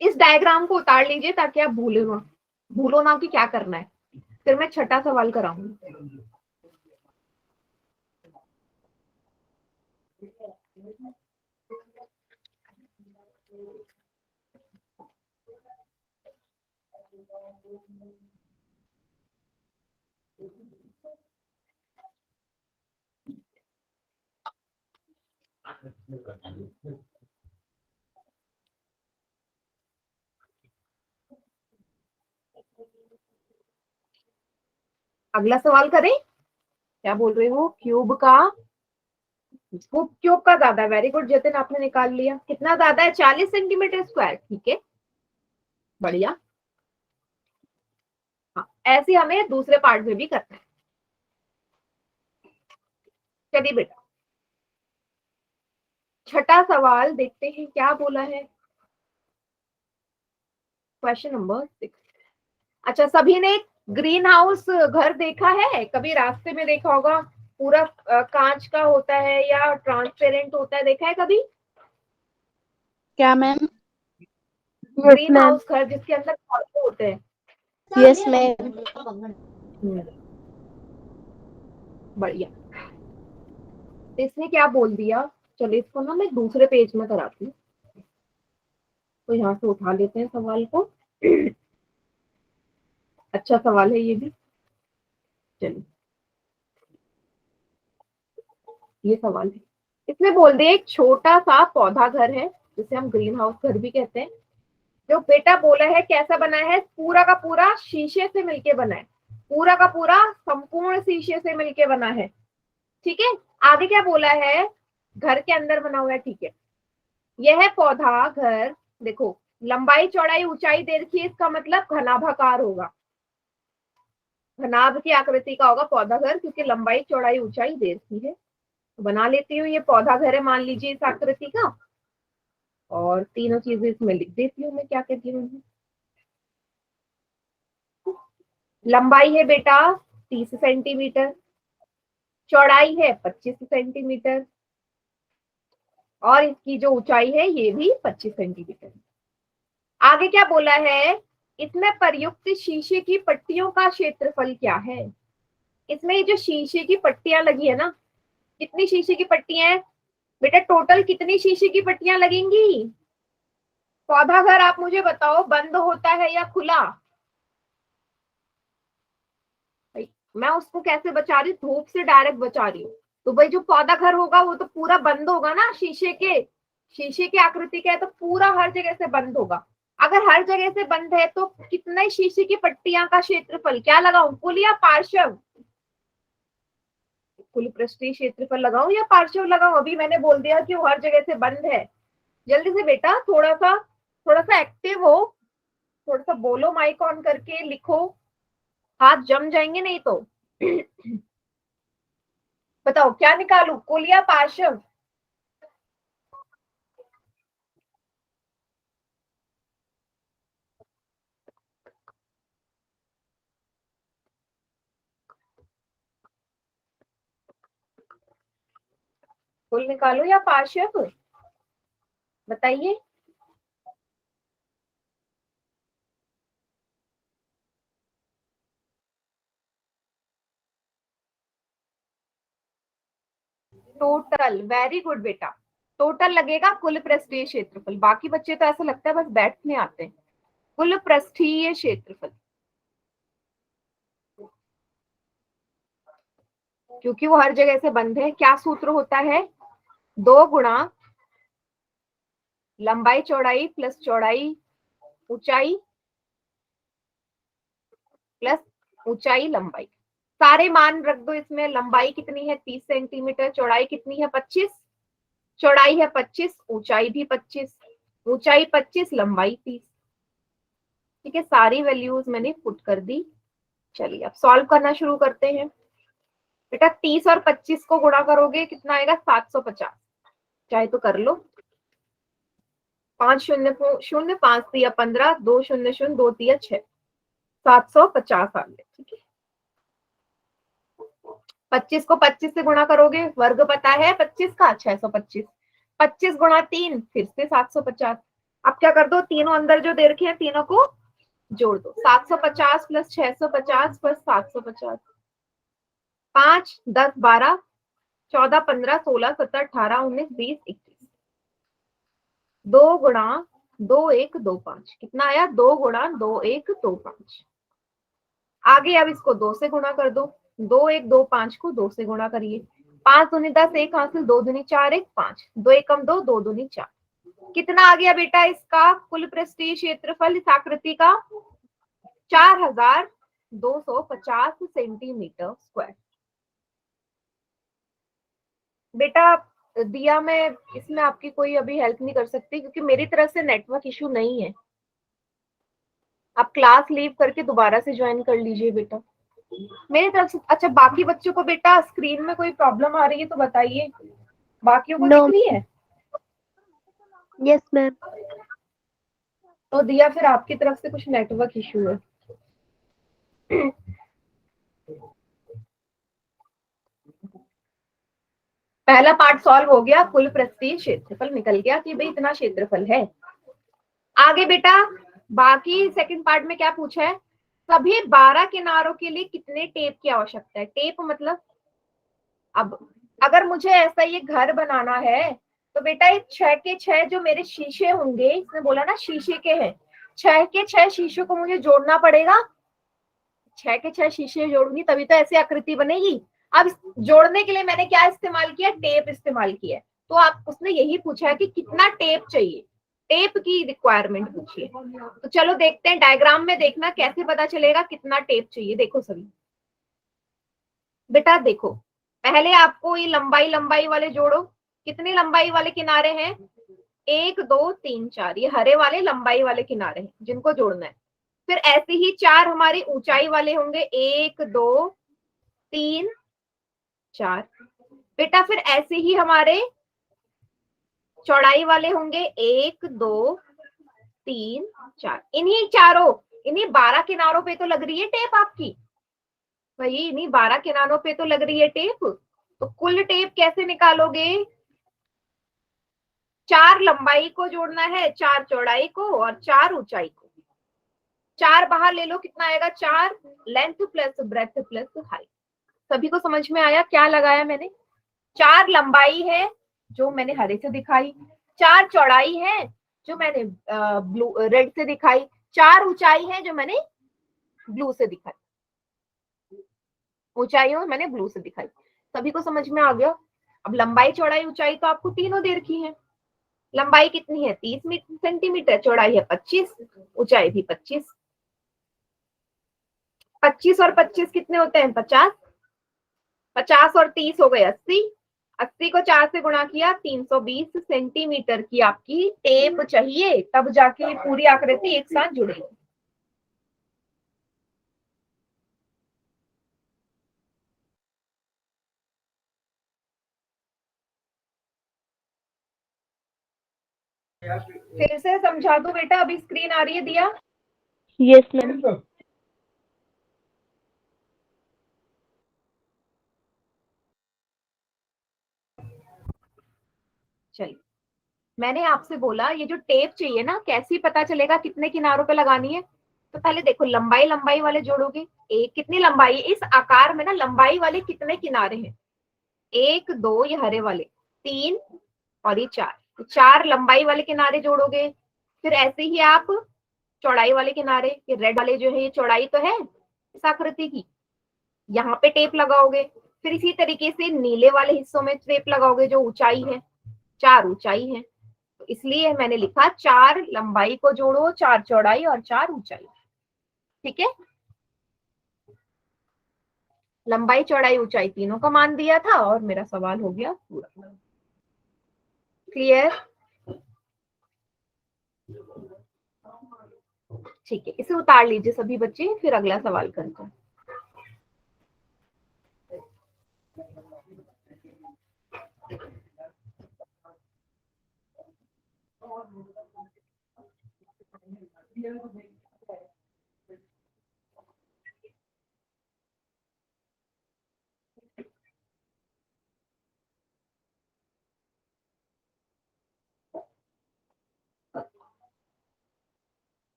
इस डायग्राम को उतार लीजिए ताकि आप भूलो ना कि क्या करना है। फिर मैं छठा सवाल कराऊंगी। अगला सवाल करें, क्या बोल रहे हो? क्यूब का ज्यादा है। वेरी गुड जतिन, आपने निकाल लिया। कितना ज्यादा है? 40 सेंटीमीटर स्क्वायर। ठीक है, बढ़िया। हाँ, ऐसे हमें दूसरे पार्ट में भी करना है। चलिए बेटा, छठा सवाल देखते हैं क्या बोला है। Question number 6। अच्छा, सभी ने ग्रीन हाउस घर देखा है? कभी रास्ते में देखा होगा, पूरा कांच का होता है या ट्रांसपेरेंट होता है, देखा है कभी? क्या मैम? ग्रीन हाउस घर जिसके अंदर पौधे होते हैं। Yes ma'am. बढ़िया। तो इसने क्या बोल दिया, चलिए इसको ना मैं दूसरे पेज में कराती हूँ। तो यहाँ से उठा लेते हैं सवाल को। अच्छा सवाल है ये भी। चलिए, ये सवाल है। इसमें बोल दिया एक छोटा सा पौधा घर है जिसे हम ग्रीन हाउस घर भी कहते हैं। जो बेटा बोला है कैसा बना है, पूरा का पूरा शीशे से मिलके बना है, पूरा का पूरा संपूर्ण शीशे से मिलके बना है। ठीक है, आगे क्या बोला है, घर के अंदर बना हुआ है। ठीक है, यह पौधा घर देखो, लंबाई चौड़ाई ऊंचाई दे रखी है, इसका मतलब घनाभाकार होगा, घनाभ की आकृति का होगा पौधा घर, क्योंकि लंबाई चौड़ाई ऊंचाई दे रखी है। तो बना लेती हूँ, ये पौधा घर है मान लीजिए इस आकृति का, और तीनों चीजें इसमें लिख देती हूँ मैं क्या कहती हूँ। लंबाई है बेटा 30 सेंटीमीटर, चौड़ाई है 25 सेंटीमीटर, और इसकी जो ऊंचाई है ये भी 25 सेंटीमीटर। आगे क्या बोला है, इसमें प्रयुक्त शीशे की पट्टियों का क्षेत्रफल क्या है। इसमें ये जो शीशे की पट्टियां लगी है ना, कितनी शीशे की पट्टियां हैं बेटा, टोटल कितनी शीशे की पट्टियां लगेंगी। पौधा घर आप मुझे बताओ बंद होता है या खुला। मैं उसको कैसे बचा रही हूँ, धूप से डायरेक्ट बचा रही हूँ। तो भाई जो पौधा घर होगा वो तो पूरा बंद होगा ना, शीशे के आकृति का है तो पूरा हर जगह से बंद होगा। अगर हर जगह से बंद है तो कितने शीशे की पट्टियां का क्षेत्रफल क्या लगाऊं, कुल या पार्श्व। कुल पृष्ठीय क्षेत्रफल लगाऊं या पार्श्व लगाऊं। अभी मैंने बोल दिया कि वो हर जगह से बंद है। जल्दी से बेटा थोड़ा सा एक्टिव हो, थोड़ा सा बोलो, माइक ऑन करके लिखो, हाथ जम जाएंगे नहीं तो। बताओ क्या निकालू, कुल या पार्श्व। कुल निकालो या पार्श्व, बताइए। टोटल, वेरी गुड बेटा, टोटल लगेगा कुल पृष्ठीय क्षेत्रफल। बाकी बच्चे तो ऐसा लगता है बस बैठने आते हैं। कुल पृष्ठीय क्षेत्रफल, क्योंकि वो हर जगह से बंद है, क्या सूत्र होता है, 2 गुणा लंबाई चौड़ाई प्लस चौड़ाई ऊंचाई प्लस ऊंचाई लंबाई। सारे मान रख दो इसमें। लंबाई कितनी है 30 सेंटीमीटर, चौड़ाई कितनी है 25, चौड़ाई है 25, ऊंचाई भी 25, ऊंचाई 25, लंबाई 30। ठीक है, सारी वैल्यूज मैंने पुट कर दी। चलिए अब सॉल्व करना शुरू करते हैं। बेटा 30 और 25 को गुणा करोगे कितना आएगा, 750। चाहे तो कर लो, 5 शून्य शून्य, 5 दिया 15, 2 शून्य शून्य, 2 दिया 6, 750 आ गया। ठीक है, 25 को 25 से गुणा करोगे, वर्ग पता है 25 का, 625, 25 गुणा 3 फिर से 750। अब क्या कर दो, तीनों अंदर जो दे रखे हैं तीनों को जोड़ दो, 750 प्लस 650 प्लस 750, 5 10 12 14 15 16 17 18 19 20 21, 2 गुणा 2 1 2 5, कितना आया, 2 गुणा 2 1 2 5। आगे अब इसको 2 से गुणा कर दो, 2 1 2 5 को 2 से गुणा करिए, 5 दूनी 10, 1 हासिल, 2 दूनी 4 1 5, 2 एकम 2, 2 दूनी 4। कितना आ गया बेटा इसका कुल पृष्ठीय क्षेत्रफल इस आकृति का, 4250 सेंटीमीटर स्क्वायर। बेटा दिया मैं इसमें आपकी कोई अभी हेल्प नहीं कर सकती क्योंकि मेरी तरफ से नेटवर्क इशू नहीं है। आप क्लास लीव करके दोबारा से ज्वाइन कर लीजिए बेटा मेरी तरफ से। अच्छा बाकी बच्चों को बेटा स्क्रीन में कोई प्रॉब्लम आ रही है तो बताइए, बाकियों को No. दिख रही है। Yes, ma'am. तो दिया फिर आपकी तरफ से कुछ नेटवर्क इशू है। पहला पार्ट सॉल्व हो गया, कुल पृष्ठीय क्षेत्रफल निकल गया कि भाई इतना क्षेत्रफल है। आगे बेटा बाकी सेकंड पार्ट में क्या पूछा है, सभी 12 किनारों के लिए कितने टेप की आवश्यकता है। टेप मतलब अब अगर मुझे ऐसा ये घर बनाना है तो बेटा ये 6 के 6 जो मेरे शीशे होंगे, इसने बोला ना शीशे के हैं, 6 के 6 शीशों को मुझे जोड़ना पड़ेगा। 6 के 6 शीशे जोड़ूंगी तभी तो ऐसी आकृति बनेगी। अब जोड़ने के लिए मैंने क्या इस्तेमाल किया, टेप इस्तेमाल किया। तो आप उसने यही पूछा है कि कितना टेप चाहिए, टेप की रिक्वायरमेंट पूछी है। तो चलो देखते हैं, डायग्राम में देखना कैसे पता चलेगा कितना टेप चाहिए। देखो सभी बेटा देखो, पहले आपको ये लंबाई लंबाई वाले जोड़ो। कितनी लंबाई वाले किनारे हैं, 1 2 3 4, ये हरे वाले लंबाई वाले किनारे हैं जिनको जोड़ना है। फिर ऐसे ही 4 हमारे ऊंचाई वाले होंगे, 1 2 3 4। बेटा फिर ऐसे ही हमारे चौड़ाई वाले होंगे, 1 2 3 4। इन्हीं 12 किनारों पे तो लग रही है टेप आपकी भाई, इन्हीं 12 किनारों पे तो लग रही है टेप। तो कुल टेप कैसे निकालोगे, 4 लंबाई को जोड़ना है, 4 चौड़ाई को और 4 ऊंचाई को। 4 बाहर ले लो, कितना आएगा? 4 length plus breadth plus height. सभी को समझ में आया क्या लगाया मैंने? 4 लंबाई है जो मैंने हरे से दिखाई, 4 चौड़ाई है जो मैंने ब्लू रेड से दिखाई, 4 ऊंचाई है जो मैंने ब्लू से दिखाई, ऊंचाई और मैंने ब्लू से दिखाई। सभी को समझ में आ गया? अब लंबाई चौड़ाई ऊंचाई तो आपको तीनों दे रखी है। लंबाई कितनी है? 30 सेंटीमीटर, चौड़ाई है 25, ऊंचाई भी 25। 25 और 25 कितने होते हैं? 50। 50 और 30 हो गए 80। 80 को 4 से गुणा किया, 320 सेंटीमीटर की आपकी टेप चाहिए, तब जाके पूरी आकृति एक साथ जुड़ेगी। फिर से समझा दो बेटा, अभी स्क्रीन आ रही है दिया? Yes, ma'am. चलिए, मैंने आपसे बोला ये जो टेप चाहिए ना, कैसे पता चलेगा कितने किनारों पे लगानी है? तो पहले देखो, लंबाई लंबाई वाले जोड़ोगे। एक कितनी लंबाई, इस आकार में ना लंबाई वाले कितने किनारे हैं? 1 2, ये हरे वाले 3 और ये 4, तो 4 लंबाई वाले किनारे जोड़ोगे। फिर ऐसे ही आप चौड़ाई वाले किनारे, ये रेड वाले जो है ये चौड़ाई तो है इस आकृति की, यहाँ पे टेप लगाओगे। फिर इसी तरीके से नीले वाले हिस्सों में टेप लगाओगे जो ऊंचाई है, 4 ऊंचाई है। तो इसलिए मैंने लिखा 4 लंबाई को जोड़ो, 4 चौड़ाई और 4 ऊंचाई। ठीक है, लंबाई चौड़ाई ऊंचाई तीनों का मान दिया था और मेरा सवाल हो गया पूरा। क्लियर? ठीक है, इसे उतार लीजिए सभी बच्चे, फिर अगला सवाल करते हैं।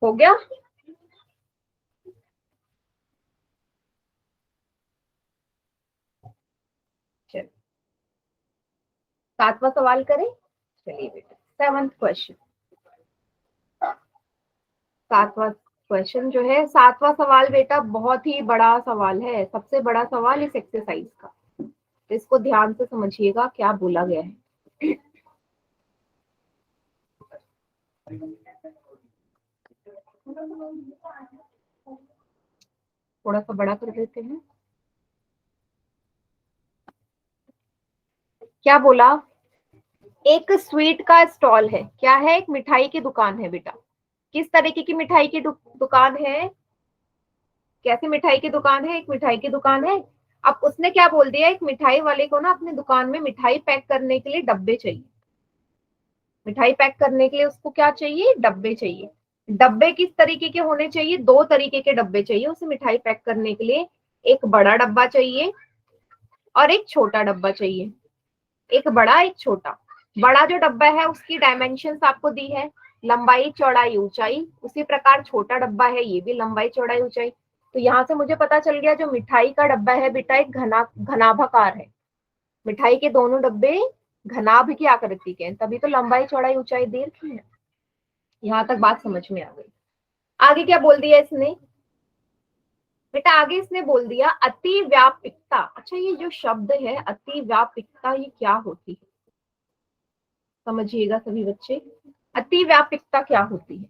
हो गया? चलिए, 7वां सवाल करें। चलिए बेटा, 7th क्वेश्चन। 7वां क्वेश्चन जो है, 7वां सवाल बेटा बहुत ही बड़ा सवाल है, सबसे बड़ा सवाल इस एक्सरसाइज का। तो इसको ध्यान से समझिएगा क्या बोला गया है। थोड़ा सा बड़ा कर देते हैं। क्या बोला? एक स्वीट का स्टॉल है। क्या है? एक मिठाई की दुकान है बेटा। किस तरीके की मिठाई की दुकान है? कैसी मिठाई की दुकान है? एक मिठाई की दुकान है। अब उसने क्या बोल दिया, एक मिठाई वाले को ना अपनी दुकान में मिठाई पैक करने के लिए डब्बे चाहिए। मिठाई पैक करने के लिए उसको क्या चाहिए? डब्बे चाहिए। डब्बे किस तरीके के होने चाहिए? 2 तरीके के डब्बे चाहिए उसे मिठाई पैक करने के लिए। एक बड़ा डब्बा चाहिए और एक छोटा डब्बा चाहिए। एक बड़ा एक छोटा। बड़ा जो डब्बा है उसकी डायमेंशंस आपको दी है, लंबाई चौड़ाई ऊंचाई। उसी प्रकार छोटा डब्बा है, ये भी लंबाई चौड़ाई ऊंचाई। तो यहाँ से मुझे पता चल गया जो मिठाई का डब्बा है बेटा एक घनाभाकार है। मिठाई के दोनों डब्बे घनाभ की आकृति के हैं, तभी तो लंबाई चौड़ाई ऊंचाई दे रखी है। यहाँ तक बात समझ में आ गई? आगे क्या बोल दिया इसने बेटा? आगे इसने बोल दिया अति व्यापकता। अच्छा, ये जो शब्द है अति व्यापकता, ये क्या होती है? समझिएगा सभी बच्चे, अति व्यापकता क्या होती है?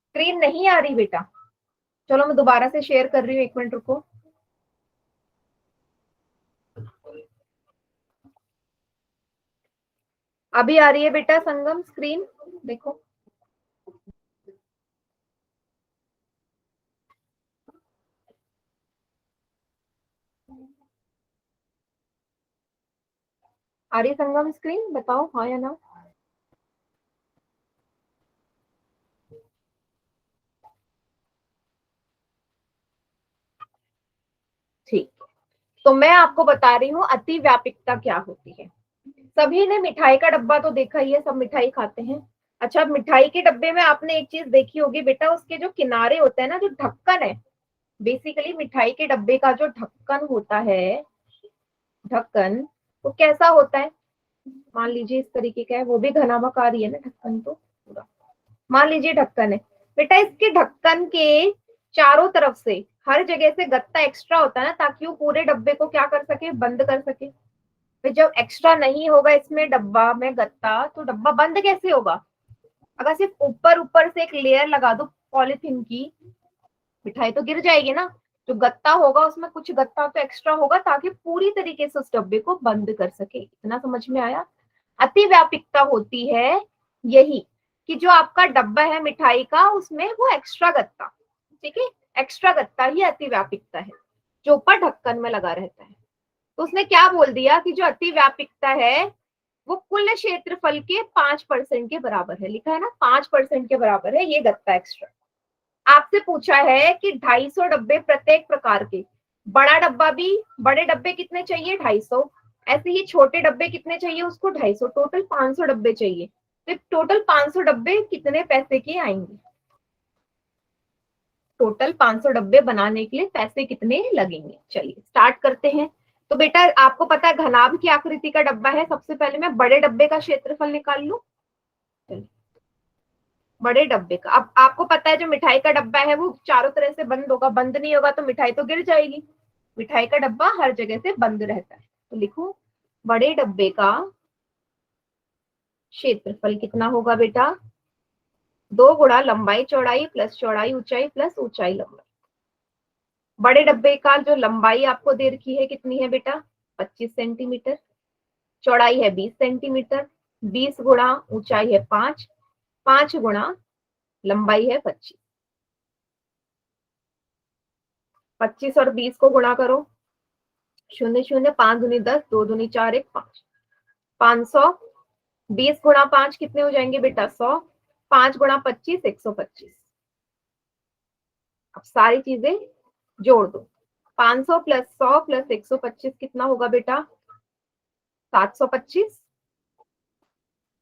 स्क्रीन नहीं आ रही बेटा? चलो मैं दोबारा से शेयर कर रही हूँ, 1 मिनट रुको। अभी आ रही है बेटा संगम स्क्रीन? देखो, आ रही है संगम स्क्रीन? बताओ हाँ या ना। ठीक, तो मैं आपको बता रही हूँ अति व्यापकता क्या होती है। सभी ने मिठाई का डब्बा तो देखा ही है, सब मिठाई खाते हैं। अच्छा, मिठाई के डब्बे में आपने एक चीज देखी होगी बेटा, उसके जो किनारे होते हैं ना, जो ढक्कन है, बेसिकली मिठाई के डब्बे का जो ढक्कन होता है, ढक्कन वो कैसा होता है? मान लीजिए इस तरीके का है, वो भी घनाभाकारी है ना ढक्कन, तो पूरा मान लीजिए ढक्कन है बेटा। इसके ढक्कन के चारों तरफ से हर जगह से गत्ता एक्स्ट्रा होता है ना, ताकि वो पूरे डब्बे को क्या कर सके, बंद कर सके। फिर जब एक्स्ट्रा नहीं होगा इसमें डब्बा में गत्ता, तो डब्बा बंद कैसे होगा? अगर सिर्फ ऊपर ऊपर से एक लेयर लगा दो पॉलिथीन की, मिठाई तो गिर जाएगी ना। जो गत्ता होगा उसमें कुछ गत्ता तो एक्स्ट्रा होगा, ताकि पूरी तरीके से उस डब्बे को बंद कर सके। इतना समझ में आया? अति व्यापकता होती है यही, कि जो आपका डब्बा है मिठाई का, उसमें वो एक्स्ट्रा गत्ता, ठीक है, एक्स्ट्रा गत्ता ही अति व्यापकता है, जो ऊपर ढक्कन में लगा रहता है। तो उसने क्या बोल दिया कि जो अति व्यापकता है वो कुल क्षेत्रफल के 5% के बराबर है। लिखा है ना, 5% के बराबर है ये गत्ता एक्स्ट्रा। आपसे पूछा है कि 250 डब्बे प्रत्येक प्रकार के, बड़ा डब्बा भी, बड़े डब्बे कितने चाहिए? 250। ऐसे ही छोटे डब्बे कितने चाहिए उसको? 250। टोटल 500 डब्बे चाहिए। तो टोटल 500 डब्बे कितने पैसे के आएंगे? टोटल 500 डब्बे बनाने के लिए पैसे कितने लगेंगे? चलिए स्टार्ट करते हैं। तो बेटा आपको पता है घनाभ की आकृति का डब्बा है। सबसे पहले मैं बड़े डब्बे का क्षेत्रफल निकाल लूं। बड़े डब्बे का, अब आपको पता है जो मिठाई का डब्बा है वो चारों तरह से बंद होगा, बंद नहीं होगा तो मिठाई तो गिर जाएगी। मिठाई का डब्बा हर जगह से बंद रहता है, तो लिखूं बड़े डब्बे का क्षेत्रफल कितना होगा बेटा? 2 गुणा लंबाई चौड़ाई प्लस चौड़ाई ऊंचाई प्लस ऊंचाई लंबाई। बड़े डब्बे का जो लंबाई आपको दे रखी है कितनी है बेटा? 25 सेंटीमीटर। चौड़ाई है 20 सेंटीमीटर। 20 गुणा ऊंचाई है 5, 5 गुणा लंबाई है 25। 25 और 20 को गुणा करो, 0 0, 5 दूनी 10, 2 दूनी 4, 1 5, 500। 20 गुणा 5 कितने हो जाएंगे बेटा? 100। 5 गुणा 25 125। अब सारी चीजें जोड़ दो। 500 प्लस 100 प्लस 125 कितना होगा बेटा? 725।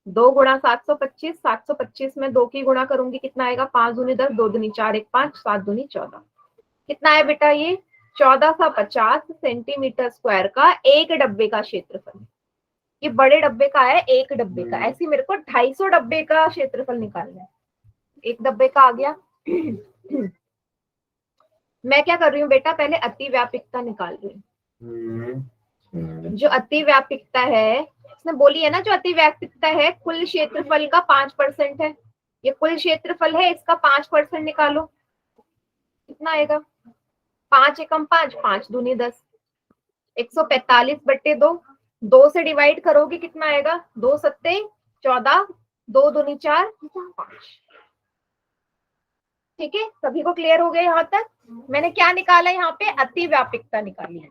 2 गुणा 725, 725 में 2 की गुणा करूंगी कितना आएगा? 5 दूनी 10, 2 दूनी 4, 1 5, 7 दूनी 14। कितना है बेटा? ये 1450 सेंटीमीटर स्क्वायर का एक डब्बे का क्षेत्रफल। ये बड़े डब्बे का है, एक डब्बे का। ऐसे मेरे को 250 डब्बे का क्षेत्रफल निकालना है। एक डब्बे का आ गया। मैं क्या कर रही हूँ बेटा? पहले अति व्यापकता निकाल रही हूँ। जो अति व्यापकता है, उसने बोली है ना, जो अति व्यापकता है कुल क्षेत्रफल का 5% है। ये कुल क्षेत्रफल है, इसका 5% निकालो। कितना आएगा? 5 एकम 5, 5 दूनी 10, 145/2। 2 से डिवाइड करोगे कितना आएगा? 2 सत्ते 14, 2 दूनी 4, 5। ठीक है, सभी को क्लियर हो गया यहाँ तक? मैंने क्या निकाला यहाँ पे? अति व्यापकता निकाली है।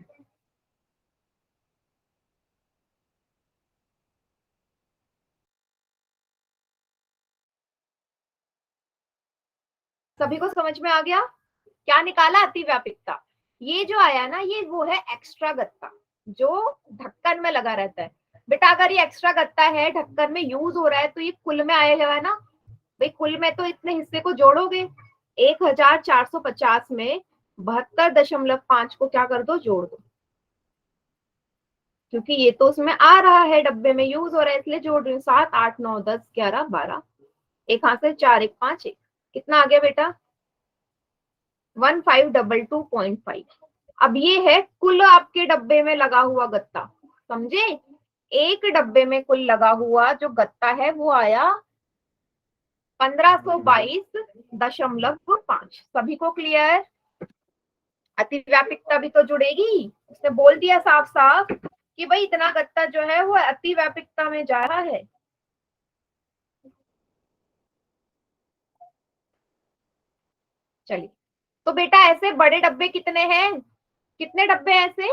सभी को समझ में आ गया? क्या निकाला? अति व्यापकता। ये जो आया ना, ये वो है एक्स्ट्रा गत्ता, जो ढक्कन में लगा रहता है। बेटा अगर ये एक्स्ट्रा गत्ता है, ढक्कन में यूज हो रहा है, तो ये कुल में आया है ना भाई। कुल में तो इतने हिस्से को जोड़ोगे, 1450 में 72.5 को क्या कर दो? जोड़ दो, क्योंकि ये तो उसमें आ रहा है, डब्बे में यूज हो रहा है, इसलिए जोड़ रही हूँ। 7 8 9 10 11 12, एक हाथ से 4 1 5 1। कितना आ गया बेटा? 1522.5। अब ये है कुल आपके डब्बे में लगा हुआ गत्ता, समझे? एक डब्बे में कुल लगा हुआ जो गत्ता है वो आया 1522.5। सभी को क्लियर? अति व्यापकता भी तो जुड़ेगी। उसने बोल दिया साफ साफ कि भाई इतना गत्ता जो है वो अति व्यापकता में जा रहा है। चलिए, तो बेटा ऐसे बड़े डब्बे कितने हैं? कितने डब्बे ऐसे?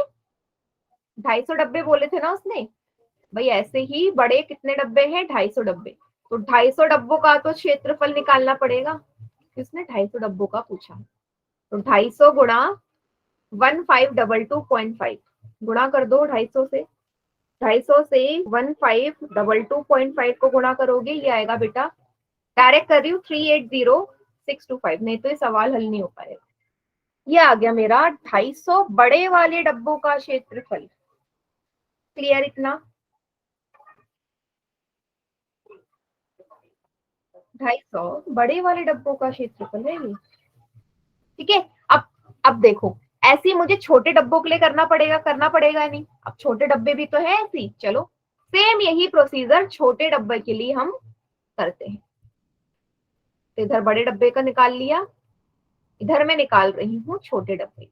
250 डब्बे बोले थे ना उसने भाई। ऐसे ही बड़े कितने डब्बे हैं? 250 डब्बे। तो 250 डब्बों का तो क्षेत्रफल निकालना पड़ेगा। किसने 250 डब्बों का पूछा? तो 250 गुणा 1522.5। गुणा कर दो 250 से, 250 से 1522.5 को गुणा करोगे, ये आएगा बेटा, डायरेक्ट कर रही हूँ 380625, नहीं तो ये सवाल हल नहीं हो पाएगा। ये आ गया मेरा 250 बड़े वाले डब्बों का क्षेत्रफल। क्लियर इतना? 250 बड़े वाले डब्बों का क्षेत्रफल है ये। ठीक है, अब देखो, ऐसे ही मुझे छोटे डब्बों के लिए करना पड़ेगा नहीं? अब छोटे डब्बे भी तो है ऐसी, चलो सेम यही प्रोसीजर छोटे डब्बे के लिए हम करते हैं। तो इधर बड़े डब्बे का निकाल लिया, इधर मैं निकाल रही हूँ छोटे डब्बे।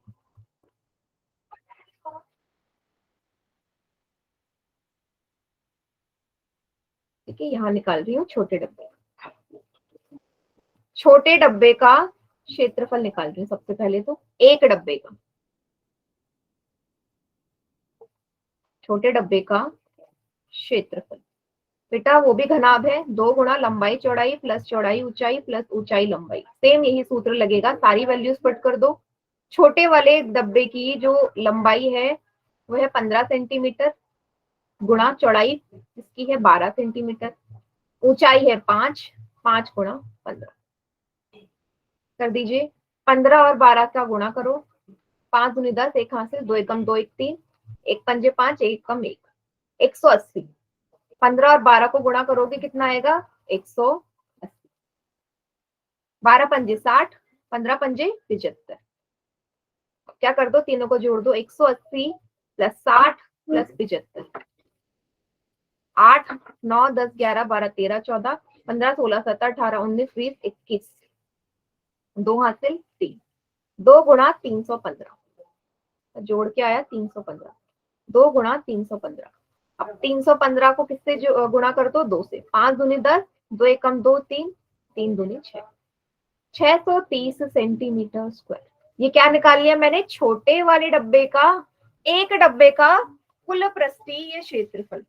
ठीक है, यहाँ निकाल रही हूँ छोटे डब्बे। छोटे डब्बे का क्षेत्रफल निकाल रही हूँ सबसे पहले, तो एक डब्बे का, छोटे डब्बे का क्षेत्रफल बेटा वो भी घनाभ है, 2 गुणा लंबाई चौड़ाई प्लस चौड़ाई ऊंचाई प्लस ऊंचाई लंबाई, सेम यही सूत्र लगेगा। सारी वैल्यूज पुट कर दो। छोटे वाले डब्बे की जो लंबाई है वो है 15 सेंटीमीटर, गुणा चौड़ाई इसकी है 12 सेंटीमीटर, ऊंचाई है 5, 5 गुणा 15 कर दीजिए। 15 और 12 का गुणा करो, 5 दूनी 10, एक हासिल, 2 एकम 2 एक 3, एक पंजे 5, एक कम 1, 180। 15 और 12 को गुणा करोगे कितना आएगा? 180। 12 पंजे 60, 15 पंजे 75। क्या कर दो, तीनों को जोड़ दो, 180 प्लस 60 प्लस 75, 8 9 10 11 12 13 14 15 16 17 18 19 20 21, 2 हासिल 3, 2 गुणा 315, जोड़ के आया 315, 2 गुणा 315। अब 315 को किससे गुणा कर दो? 2 से, 5 दूनी 10, 2 एकम 2 3, 3 दूनी 6, 630 सेंटीमीटर स्क्वायर। ये क्या निकाल लिया मैंने? छोटे वाले डब्बे का, एक डब्बे का कुल पृष्ठीय क्षेत्रफल।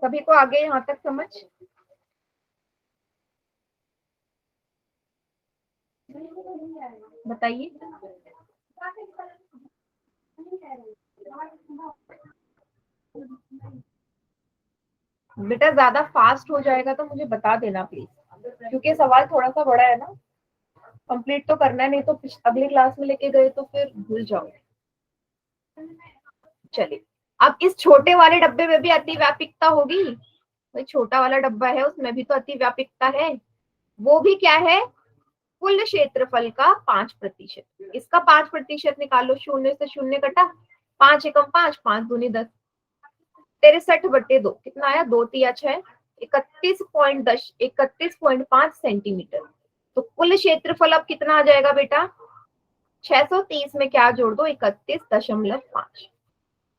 सभी को आगे यहाँ तक समझ? बताइए। बेटा ज्यादा फास्ट हो जाएगा तो मुझे बता देना प्लीज, क्योंकि सवाल थोड़ा सा बड़ा है ना, कंप्लीट तो करना है, नहीं तो अगली क्लास में लेके गए तो फिर भूल जाओगे। चलिए, अब इस छोटे वाले डब्बे में भी अतिव्यापिकता होगी, भाई छोटा वाला डब्बा है उसमें भी तो अतिव्यापिकता है। वो भी क्या है? कुल क्षेत्रफल का 5%। इसका 5% निकालो, 0 से 0 कटा, 5 एकम 5, 5 दूनी 10, 63/2 कितना आया? 2 तिया 6, 31.5 सेंटीमीटर। तो कुल क्षेत्रफल अब कितना आ जाएगा बेटा? 630 में क्या जोड़ दो? 31.5,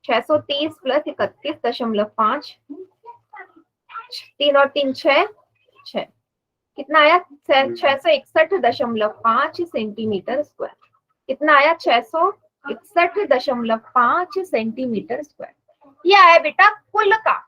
630 प्लस 31.5, 3 और 3 6, कितना आया? 661.5 सेंटीमीटर स्क्वायर। कितना आया? 661.5 सेंटीमीटर स्क्वायर। ये आया बेटा कुल का,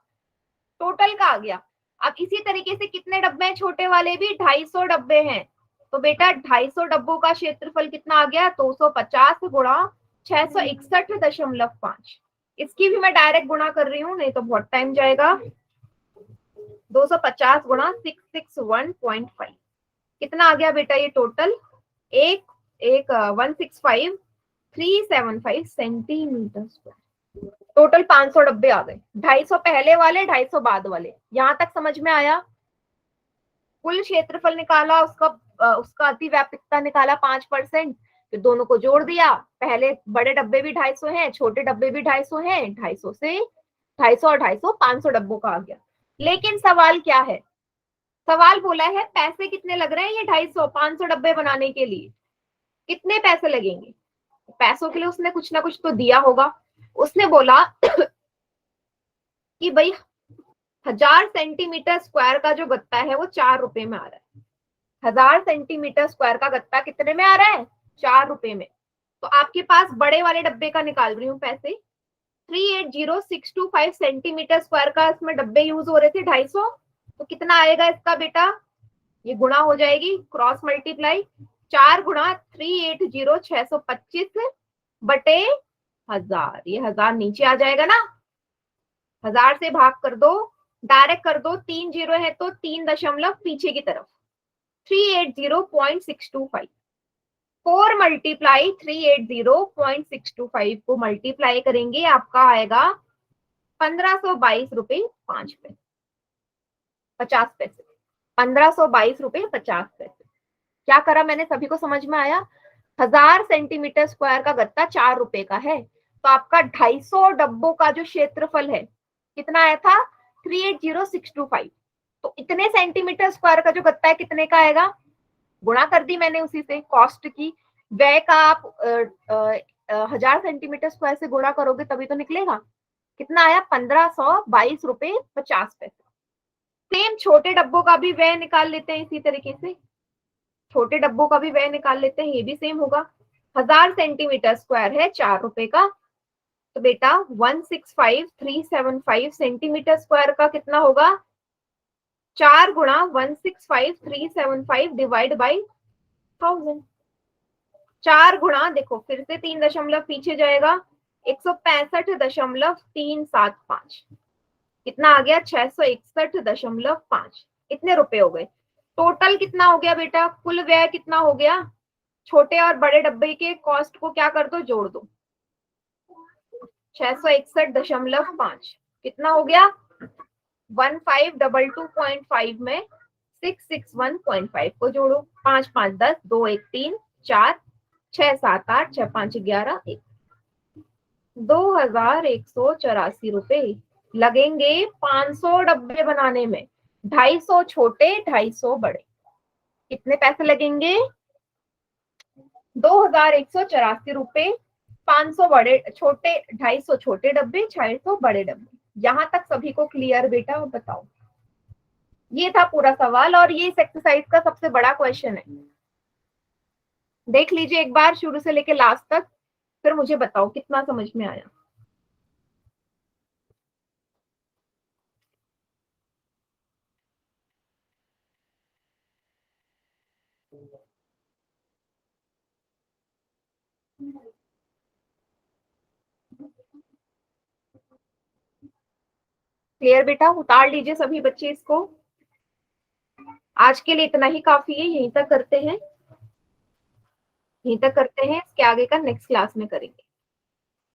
टोटल का आ गया। अब इसी तरीके से कितने डब्बे हैं छोटे वाले भी? 250 डब्बे हैं, तो बेटा 250 डब्बों का क्षेत्रफल कितना आ गया? 250 गुणा 661.5। इसकी भी मैं डायरेक्ट गुणा कर रही हूँ, नहीं तो बहुत टाइम जाएगा। 250 गुणा 661.5 कितना आ गया बेटा? ये टोटल 165,375 सेंटीमीटर स्क्वायर। टोटल 500 डब्बे आ गए, 250 पहले वाले, 250 बाद वाले। यहां तक समझ में आया? कुल क्षेत्रफल निकाला, उसका अतिव्यापिकता निकाला 5%, फिर दोनों को जोड़ दिया। पहले बड़े डब्बे भी 250 हैं, छोटे डब्बे भी 250 हैं, 250 से 250 और 250 500 डब्बों का आ गया। लेकिन सवाल क्या है? सवाल बोला है पैसे कितने लग रहे हैं ये 250 500 डब्बे बनाने के लिए, कितने पैसे लगेंगे? पैसों के लिए उसने कुछ ना कुछ तो दिया होगा। उसने बोला कि भाई 1000 सेंटीमीटर स्क्वायर का जो गत्ता है वो 4 रुपए में आ रहा है। 1000 सेंटीमीटर स्क्वायर का गत्ता कितने में आ रहा है? 4 रुपए में। तो आपके पास बड़े वाले डब्बे का निकाल रही हूँ पैसे, 380625 सेंटीमीटर स्क्वायर का इसमें डब्बे यूज हो रहे थे 250, तो कितना आएगा इसका बेटा? ये गुणा हो जाएगी, क्रॉस मल्टीप्लाई, 4 गुणा 380625 बटे 1000, ये 1000 नीचे आ जाएगा ना, 1000 से भाग कर दो, डायरेक्ट कर दो, 3 जीरो है तो 3 दशमलव पीछे की तरफ, 380.625, 4 मल्टीप्लाई 380.625 को मल्टीप्लाई करेंगे, आपका आएगा 1522 रुपए 5 पैसे 50 पैसे, 1522 रुपए 50 पैसे। क्या करा मैंने, सभी को समझ में आया? 1000 सेंटीमीटर स्क्वायर का गत्ता 4 रुपए का है, तो आपका 250 डब्बों का जो क्षेत्रफल है कितना आया था, 380.625। तो इतने सेंटीमीटर स्क्वायर का जो गत्ता है कितने का आएगा, गुणा कर दी मैंने उसी से, कॉस्ट की व्यय का आप 1000 सेंटीमीटर स्क्वायर से गुणा करोगे तभी तो निकलेगा। कितना आया, 1522 रुपए 50 पैसे। सेम छोटे डब्बों का भी व्यय निकाल लेते हैं, इसी तरीके से छोटे डब्बों का भी व्यय निकाल लेते हैं, ये भी सेम होगा। 1000 सेंटीमीटर स्क्वायर है 4 रुपए का, तो बेटा 165375 सेंटीमीटर स्क्वायर का कितना होगा, 4 गुणा 165375 डिवाइड बाई 1000, 4 गुणा, देखो फिर से 3 दशमलव पीछे जाएगा, 165.375, कितना आ गया, 661.5, इतने रुपए हो गए। टोटल कितना हो गया बेटा, कुल व्यय कितना हो गया, छोटे और बड़े डब्बे के कॉस्ट को क्या कर दो, जोड़ दो, 661.5 कितना हो गया, 1522.5 में 661.5 को जोड़ो, 5 5 10, 2 1 3 4, 6 7 8, 6 5 11, 1, 2184 रुपए लगेंगे 500 डब्बे बनाने में, 250 छोटे 250 बड़े। कितने पैसे लगेंगे, 2184 रुपए, 500 बड़े छोटे, 250 छोटे डब्बे, 600 बड़े डब्बे। यहां तक सभी को क्लियर बेटा, बताओ। ये था पूरा सवाल और ये इस एक्सरसाइज का सबसे बड़ा क्वेश्चन है। देख लीजिए एक बार शुरू से लेके लास्ट तक, फिर मुझे बताओ कितना समझ में आया। क्लियर बेटा, उतार लीजिए सभी बच्चे इसको। आज के लिए इतना ही काफी है, यहीं तक करते हैं, इसके आगे का नेक्स्ट क्लास में करेंगे।